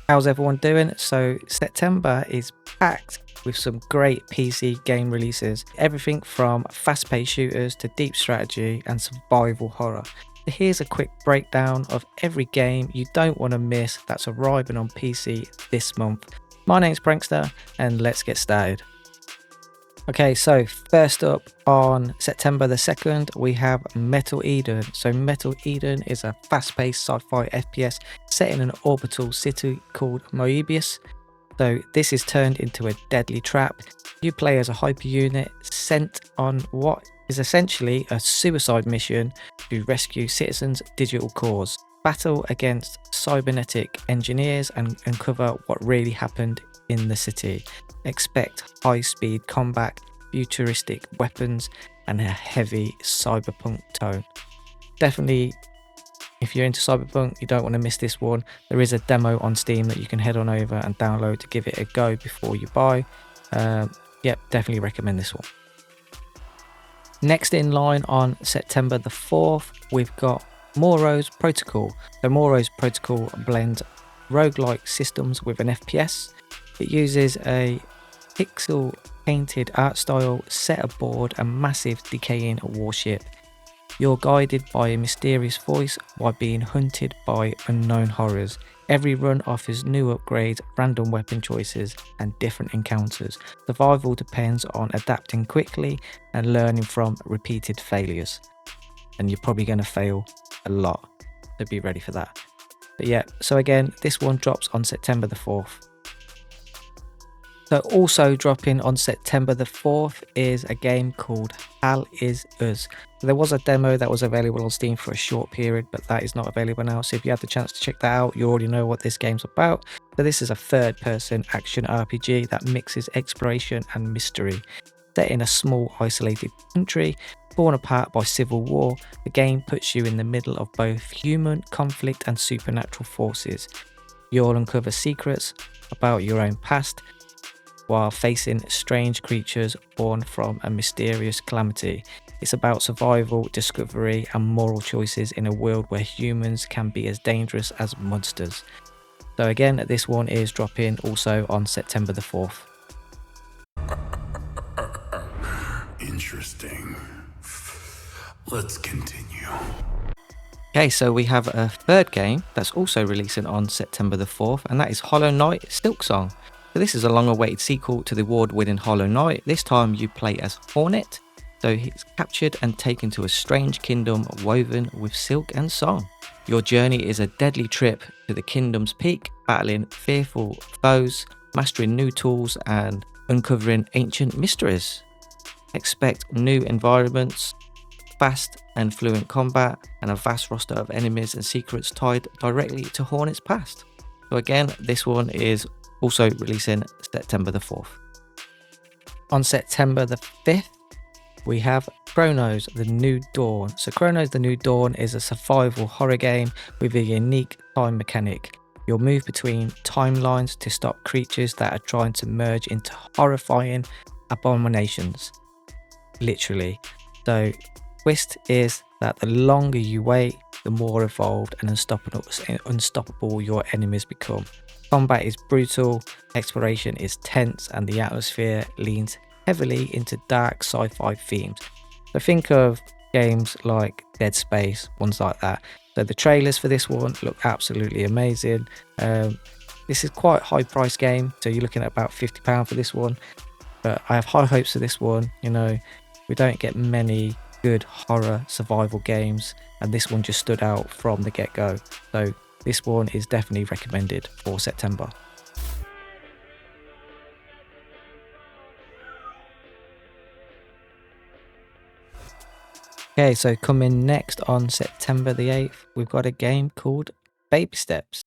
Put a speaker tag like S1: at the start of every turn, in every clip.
S1: How's everyone doing? So September is packed with some great PC game releases, everything from fast-paced shooters to deep strategy and survival horror. So here's a quick breakdown of every game you don't want to miss that's arriving on PC this month. My name's Prankster and let's get started. Okay, so first up on September the 2nd, we have Metal Eden. So Metal Eden is a fast-paced sci-fi FPS set in an orbital city called Moebius. So this is turned into a deadly trap. You play as a hyper unit sent on what is essentially a suicide mission to rescue citizens' digital cores, battle against cybernetic engineers and uncover what really happened in the city. Expect high-speed combat, futuristic weapons, and a heavy cyberpunk tone. Definitely, if you're into cyberpunk, you don't want to miss this one. There is a demo on Steam that you can head on over and download to give it a go before you buy. Yep, definitely recommend this one. Next in line on September the 4th, we've got Moros Protocol. The Moros Protocol blends roguelike systems with an FPS. It uses a pixel painted art style set aboard a massive decaying warship. You're guided by a mysterious voice while being hunted by unknown horrors. Every run offers new upgrades, random weapon choices, and different encounters. Survival depends on adapting quickly and learning from repeated failures. And you're probably going to fail a lot, so be ready for that. But yeah, so again, this one drops on September the 4th. So also dropping on September the 4th is a game called Hal Is Us. So there was a demo that was available on Steam for a short period, but that is not available now. So if you had the chance to check that out, you already know what this game's about. So this is a third-person action RPG that mixes exploration and mystery. Set in a small isolated country, torn apart by civil war, the game puts you in the middle of both human conflict and supernatural forces. You'll uncover secrets about your own past, while facing strange creatures born from a mysterious calamity. It's about survival, discovery, and moral choices in a world where humans can be as dangerous as monsters. So again, this one is dropping also on September the 4th.
S2: Interesting. Let's continue.
S1: Okay, so we have a third game that's also releasing on September the 4th, and that is Hollow Knight Silksong. So this is a long-awaited sequel to the award-winning Hollow Knight. This time you play as Hornet. So he's captured and taken to a strange kingdom woven with silk and song. Your journey is a deadly trip to the kingdom's peak, battling fearful foes, mastering new tools, and uncovering ancient mysteries. Expect new environments, fast and fluent combat, and a vast roster of enemies and secrets tied directly to Hornet's past. So again, this one is also releasing September the 4th. On September the 5th, we have Cronos The New Dawn. So Cronos The New Dawn is a survival horror game with a unique time mechanic. You'll move between timelines to stop creatures that are trying to merge into horrifying abominations. Literally. So twist is that the longer you wait, the more evolved and unstoppable your enemies become. Combat is brutal, exploration is tense, and the atmosphere leans heavily into dark sci-fi themes. So think of games like Dead Space, ones like that. So the trailers for this one look absolutely amazing. This is quite a high price game, so you're looking at about £50 for this one. But I have high hopes for this one. You know, we don't get many good horror survival games, and this one just stood out from the get-go. So this one is definitely recommended for September. Okay, so coming next on September the 8th, we've got a game called Baby Steps.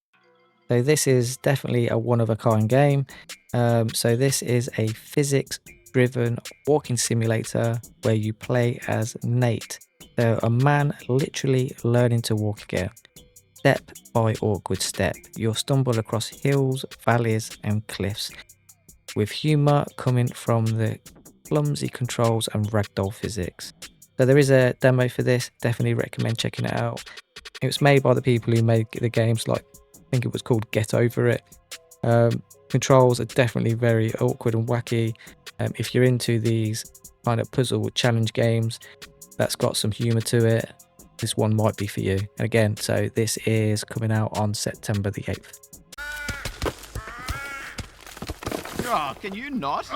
S1: So this is definitely a one-of-a-kind game. So this is a physics-driven walking simulator where you play as Nate. So a man literally learning to walk again. Step by awkward step, you'll stumble across hills, valleys, and cliffs, with humour coming from the clumsy controls and ragdoll physics. So there is a demo for this, definitely recommend checking it out. It was made by the people who made the games like, I think it was called Get Over It. Controls are definitely very awkward and wacky. If you're into these kind of puzzle challenge games that's got some humor to it, this one might be for you. And again, so this is coming out on September the 8th.
S3: Oh, can you not?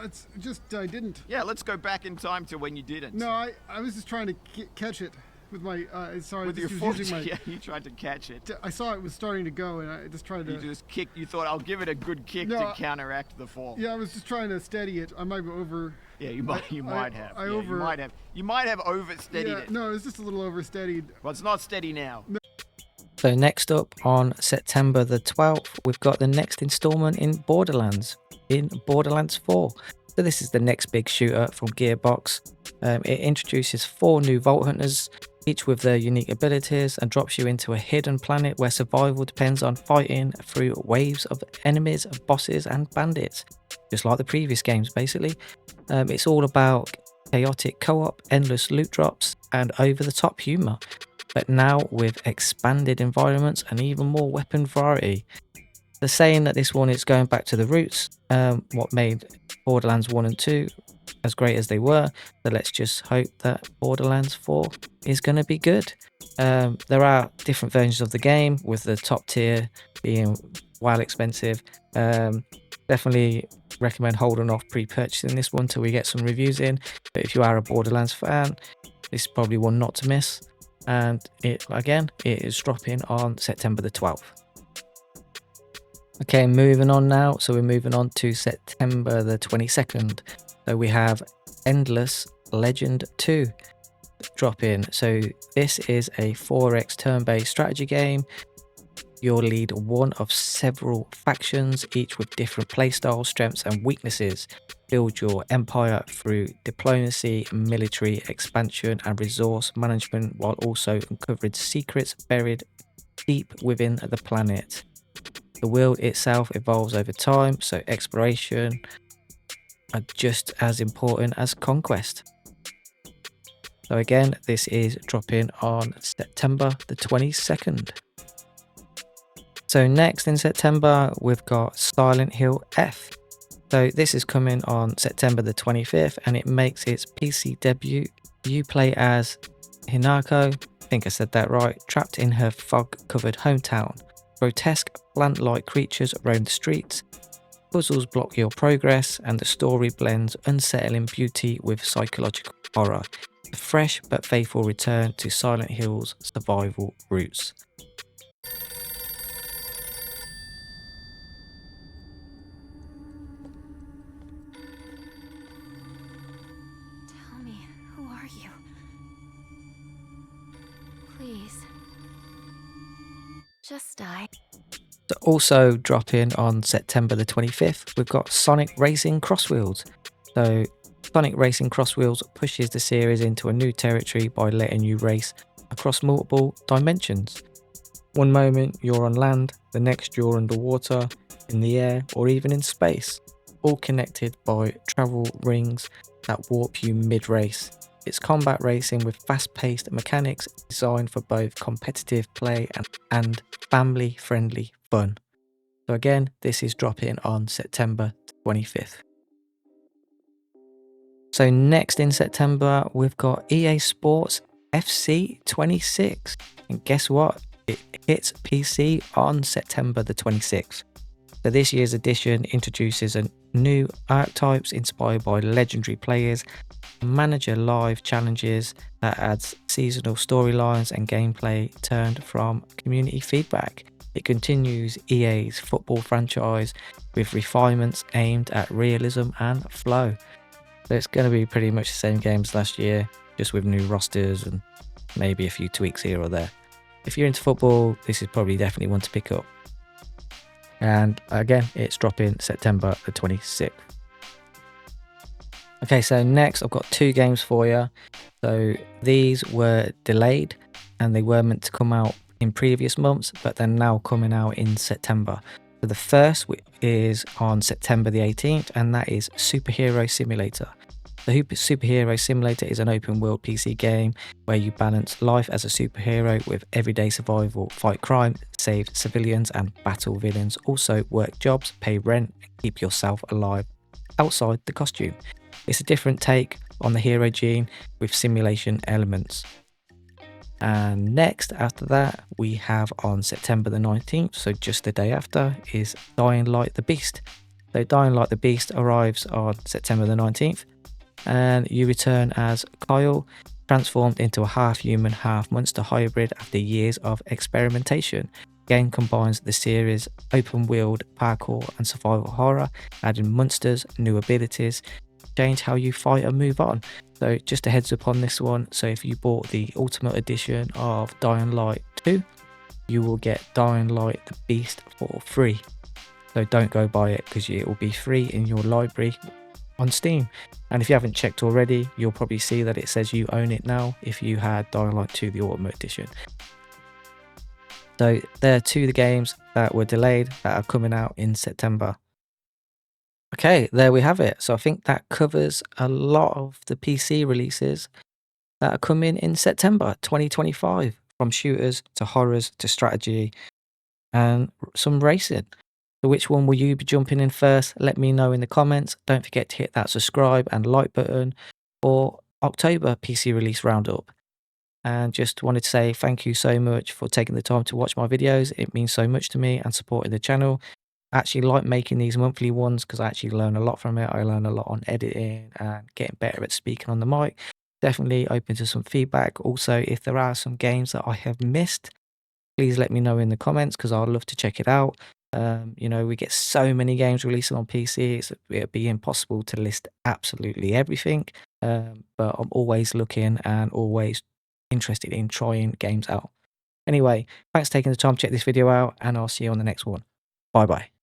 S4: It's just I didn't.
S3: Yeah, let's go back in time to when you didn't.
S4: No, I was just trying to catch it with my. Sorry,
S3: With your
S4: just
S3: foot,
S4: using my.
S3: yeah, you tried to catch it.
S4: I saw it was starting to go, and I just tried to.
S3: You just kicked. You thought I'll give it a good kick
S4: No,
S3: to counteract the fall.
S4: Yeah, I was just trying to steady it. I might be over.
S3: Yeah, you might. You might have.
S4: I
S3: Yeah,
S4: over.
S3: You might have oversteadied
S4: Yeah,
S3: it.
S4: no, it was just a little oversteadied.
S3: Well, it's not steady now.
S4: No.
S1: So next up on September the 12th, we've got the next installment in Borderlands 4. So this is the next big shooter from Gearbox. It introduces 4 new Vault Hunters, each with their unique abilities, and drops you into a hidden planet where survival depends on fighting through waves of enemies, bosses and bandits. Just like the previous games basically. It's all about chaotic co-op, endless loot drops and over-the-top humour, but now with expanded environments and even more weapon variety. They're saying that this one is going back to the roots, what made Borderlands 1 and 2 as great as they were. So let's just hope that Borderlands 4 is going to be good. There are different versions of the game, with the top tier being while expensive. Definitely recommend holding off pre-purchasing this one till we get some reviews in. But if you are a Borderlands fan, this is probably one not to miss. And it is dropping on September the 12th. Okay, moving on now. So we're moving on to September the 22nd. So we have Endless Legend 2 dropping. So this is a 4x turn-based strategy game. You'll lead one of several factions, each with different playstyles, strengths and weaknesses. Build your empire through diplomacy, military expansion and resource management, while also uncovering secrets buried deep within the planet. The world itself evolves over time, so exploration are just as important as conquest. So again, this is dropping on September the 22nd. So next in September, we've got Silent Hill F. So this is coming on September the 25th, and it makes its PC debut. You play as Hinako, I think I said that right, trapped in her fog-covered hometown. Grotesque plant-like creatures roam the streets, puzzles block your progress, and the story blends unsettling beauty with psychological horror. A fresh but faithful return to Silent Hill's survival roots.
S5: Tell me, who are you? Please. Just die.
S1: So also dropping on September the 25th, we've got Sonic Racing CrossWorlds. So Sonic Racing CrossWorlds pushes the series into a new territory by letting you race across multiple dimensions. One moment you're on land, the next you're underwater, in the air, or even in space, all connected by travel rings that warp you mid-race. It's combat racing with fast-paced mechanics designed for both competitive play and family-friendly fun. So again, this is dropping on September 25th. So next in September, we've got EA Sports FC 26. And guess what? It hits PC on September the 26th. So this year's edition introduces a new archetypes inspired by legendary players, manager live challenges that adds seasonal storylines and gameplay turned from community feedback. It continues EA's football franchise with refinements aimed at realism and flow. So it's going to be pretty much the same game as last year, just with new rosters and maybe a few tweaks here or there. If you're into football, this is probably definitely one to pick up. And again, it's dropping September the 26th. Okay, so next I've got 2 games for you. So these were delayed and they were meant to come out in previous months, but they're now coming out in September. So the first is on September the 18th, and that is Superhero Simulator. The Superhero Simulator is an open world PC game where you balance life as a superhero with everyday survival, fight crime, save civilians and battle villains, also work jobs, pay rent and keep yourself alive outside the costume. It's a different take on the hero gene with simulation elements. And next after that we have on September the 19th, so just the day after, is Dying Light the Beast. So Dying Light the Beast arrives on September the 19th. And you return as Kyle, transformed into a half-human, half-monster hybrid after years of experimentation. The game combines the series' open-world parkour and survival horror, adding monsters, new abilities, change how you fight and move on. So just a heads up on this one, so if you bought the Ultimate Edition of Dying Light 2, you will get Dying Light the Beast for free. So don't go buy it because it will be free in your library on Steam. And if you haven't checked already, you'll probably see that it says you own it now if you had Dying Light 2 the Ultimate Edition. So there are two of the games that were delayed that are coming out in September. Okay, there we have it. So I think that covers a lot of the PC releases that are coming in September 2025, from shooters to horrors to strategy and some racing. So which one will you be jumping in first? Let me know in the comments. Don't forget to hit that subscribe and like button for October PC release roundup. And just wanted to say thank you so much for taking the time to watch my videos. It means so much to me and supporting the channel. I actually like making these monthly ones because I actually learn a lot from it. I learn a lot on editing and getting better at speaking on the mic. Definitely open to some feedback. Also, if there are some games that I have missed, please let me know in the comments because I'd love to check it out. You know, we get so many games releasing on PC, it'd be impossible to list absolutely everything. But I'm always looking and always interested in trying games out. Anyway, thanks for taking the time to check this video out, and I'll see you on the next one. Bye bye.